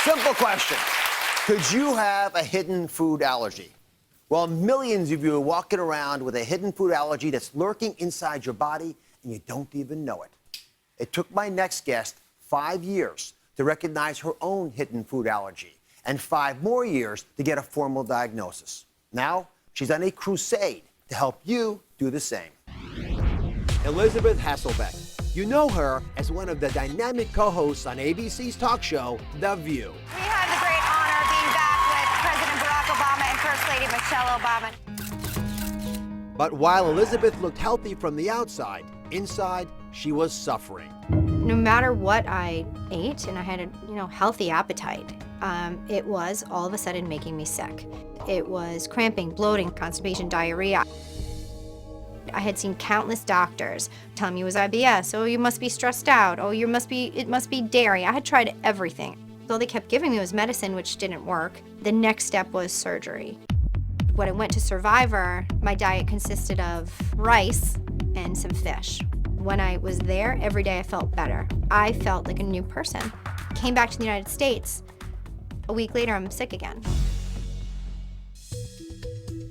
Simple question. Could you have a hidden food allergy? Well, millions of you are walking around with a hidden food allergy that's lurking inside your body and you don't even know it. It took my next guest 5 years to recognize her own hidden food allergy and 5 more years to get a formal diagnosis. Now, she's on a crusade to help you do the same. Elizabeth Hasselbeck. You know her as one of the dynamic co-hosts on ABC's talk show, The View. We have the great honor of being back with President Barack Obama and First Lady Michelle Obama. But while Elizabeth looked healthy from the outside, inside, she was suffering. No matter what I ate, and I had a healthy appetite, it was all of a sudden making me sick. It was cramping, bloating, constipation, diarrhea. I had seen countless doctors telling me it was IBS. Oh, you must be stressed out. Oh, it must be dairy. I had tried everything. All they kept giving me was medicine, which didn't work. The next step was surgery. When I went to Survivor, my diet consisted of rice and some fish. When I was there, every day I felt better. I felt like a new person. Came back to the United States. A week later, I'm sick again.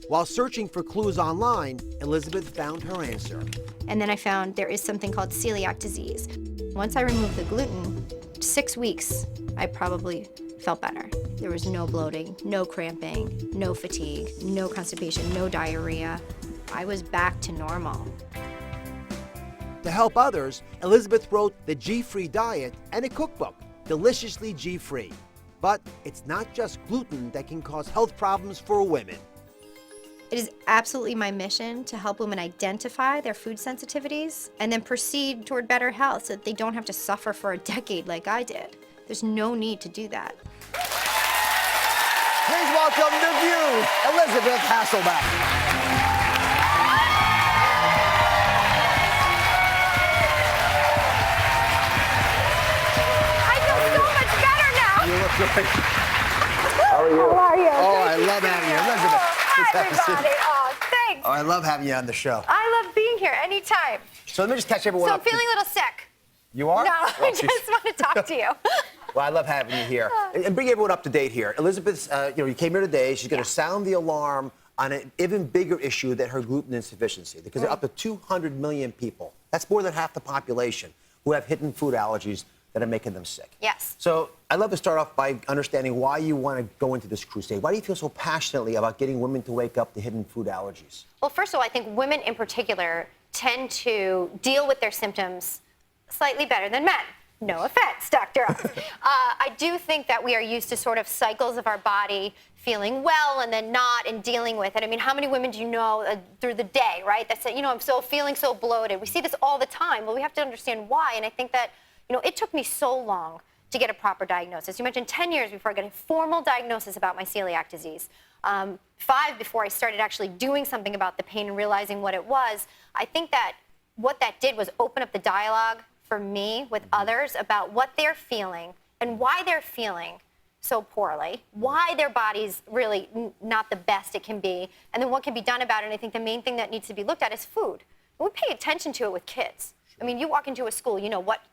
While searching for clues online, Elizabeth found her answer. And then I found there is something called celiac disease. Once I removed the gluten, 6 weeks, I probably felt better. There was no bloating, no cramping, no fatigue, no constipation, no diarrhea. I was back to normal. To help others, Elizabeth wrote The G-Free Diet and a cookbook, Deliciously G-Free. But it's not just gluten that can cause health problems for women. It is absolutely my mission to help women identify their food sensitivities and then proceed toward better health so that they don't have to suffer for a decade like I did. There's no need to do that. Please welcome The View, Elizabeth Hasselbeck. I feel so much better now. You look great. How are you? How are you? Oh, I love having you. Elizabeth. Hi, everybody. Oh, thanks. Oh, I love having you on the show. I love being here anytime. So let me just catch everyone So up. I'm feeling a little sick. You are? No, Well, I just want to talk to you. Well, I love having you here. And bring everyone up to date here. Elizabeth's, you came here today. She's going to sound the alarm on an even bigger issue than her gluten insufficiency, because there are up to 200 million people. That's more than half the population who have hidden food allergies that are making them sick. Yes. So I'd love to start off by understanding why you want to go into this crusade. Why do you feel so passionately about getting women to wake up to hidden food allergies? Well, first of all, I think women in particular tend to deal with their symptoms slightly better than men. No offense, Dr. Oz. I do think that we are used to sort of cycles of our body feeling well and then not and dealing with it. I mean, how many women do you know through the day, right? That say, I'm feeling so bloated. We see this all the time. Well, we have to understand why. And I think that, it took me so long to get a proper diagnosis. You mentioned 10 years before I got a formal diagnosis about my celiac disease. 5 before I started actually doing something about the pain and realizing what it was. I think that what that did was open up the dialogue for me with others about what they're feeling and why they're feeling so poorly, why their body's really not the best it can be, and then what can be done about it. And I think the main thing that needs to be looked at is food. And we pay attention to it with kids. I mean, you walk into a school,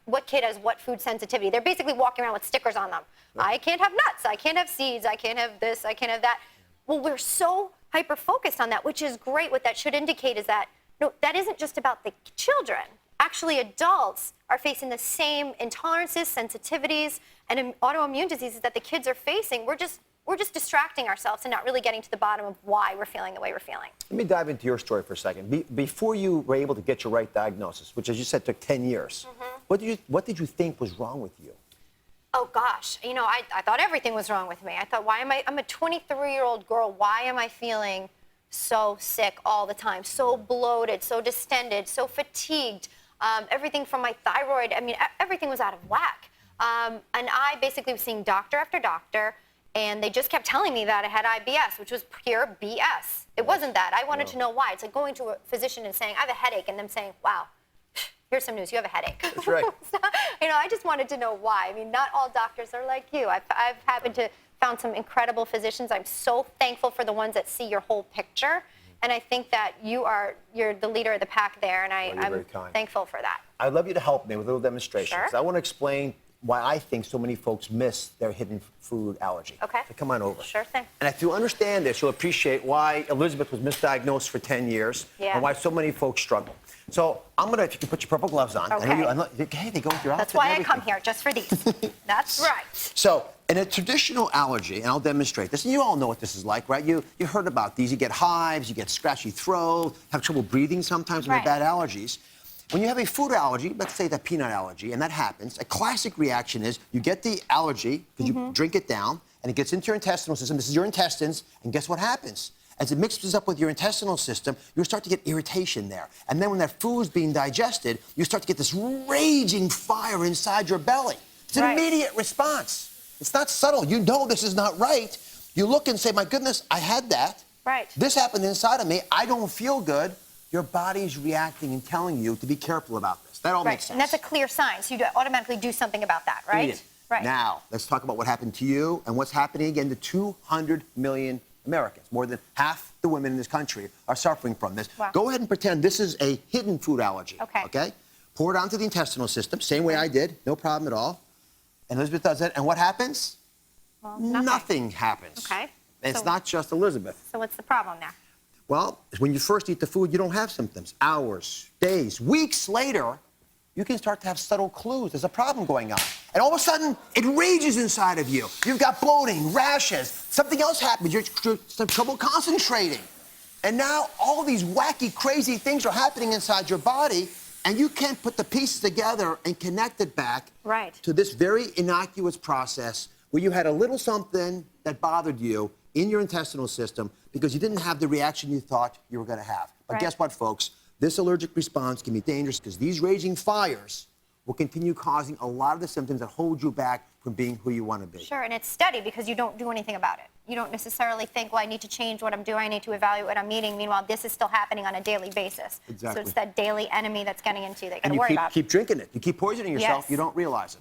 what kid has what food sensitivity. They're basically walking around with stickers on them. I can't have nuts, I can't have seeds, I can't have this, I can't have that. Well, we're so hyper-focused on that, which is great. What that should indicate is that, that isn't just about the children. Actually, adults are facing the same intolerances, sensitivities, and autoimmune diseases that the kids are facing. We're just distracting ourselves and not really getting to the bottom of why we're feeling the way we're feeling. Let me dive into your story for a second. Before you were able to get your right diagnosis, which, as you said, took 10 years, what did you think was wrong with you? Oh, gosh. I thought everything was wrong with me. I thought, I'm a 23-year-old girl. Why am I feeling so sick all the time, so bloated, so distended, so fatigued? Everything from my thyroid, everything was out of whack. And I basically was seeing doctor after doctor, and they just kept telling me that I had IBS, which was pure BS. It wasn't that. I wanted to know why. It's like going to a physician and saying, I have a headache, and them saying, wow, here's some news, you have a headache. That's right. So, I just wanted to know why. Not all doctors are like you. I've happened to found some incredible physicians. I'm so thankful for the ones that see your whole picture. And I think that you're the leader of the pack there, and I'm thankful for that. I'd love you to help me with a little demonstration. Sure. I want to explain why I think so many folks miss their hidden food allergy. Okay. So come on over. Sure thing. And if you understand this, you'll appreciate why Elizabeth was misdiagnosed for 10 years Yeah. and why so many folks struggle. So I'm going to, if you can put your purple gloves on. Okay. Hey, they go with your outfit. That's why and I come everything. here, just for these. That's right. So, in a traditional allergy, and I'll demonstrate this, and you all know what this is like, right? You heard about these. You get hives, you get scratchy throat, have trouble breathing sometimes when Right. they're bad allergies. When you have a food allergy, let's say that peanut allergy, and that happens, a classic reaction is you get the allergy because you drink it down, and it gets into your intestinal system. This is your intestines, and guess what happens? As it mixes up with your intestinal system, you start to get irritation there. And then when that food's being digested, you start to get this raging fire inside your belly. It's an Right. immediate response. It's not subtle. You know this is not right. You look and say, my goodness, I had that. Right. This happened inside of me. I don't feel good. Your body's reacting and telling you to be careful about this. That all makes sense. And that's a clear sign. So you automatically do something about that, right? Read it. Right. Now, let's talk about what happened to you and what's happening again to 200 million Americans. More than half the women in this country are suffering from this. Wow. Go ahead and pretend this is a hidden food allergy. Okay. Okay? Pour it onto the intestinal system, same way I did, no problem at all. And Elizabeth does it, and what happens? Well, Nothing happens. Okay. And it's So- not just Elizabeth. So what's the problem now? Well, when you first eat the food, you don't have symptoms. Hours, days, weeks later, you can start to have subtle clues. There's a problem going on. And all of a sudden, it rages inside of you. You've got bloating, rashes. Something else happens. You're some trouble concentrating. And now all these wacky, crazy things are happening inside your body, and you can't put the pieces together and connect it back Right. to this very innocuous process where you had a little something that bothered you in your intestinal system because you didn't have the reaction you thought you were going to have. But Right. guess what, folks? This allergic response can be dangerous because these raging fires will continue causing a lot of the symptoms that hold you back from being who you want to be. Sure, and it's steady because you don't do anything about it. You don't necessarily think, well, I need to change what I'm doing, I need to evaluate what I'm eating. Meanwhile, this is still happening on a daily basis. Exactly. So it's that daily enemy that's getting into you that you got And to you worry about. keep drinking it. You keep poisoning yourself. Yes. You don't realize it.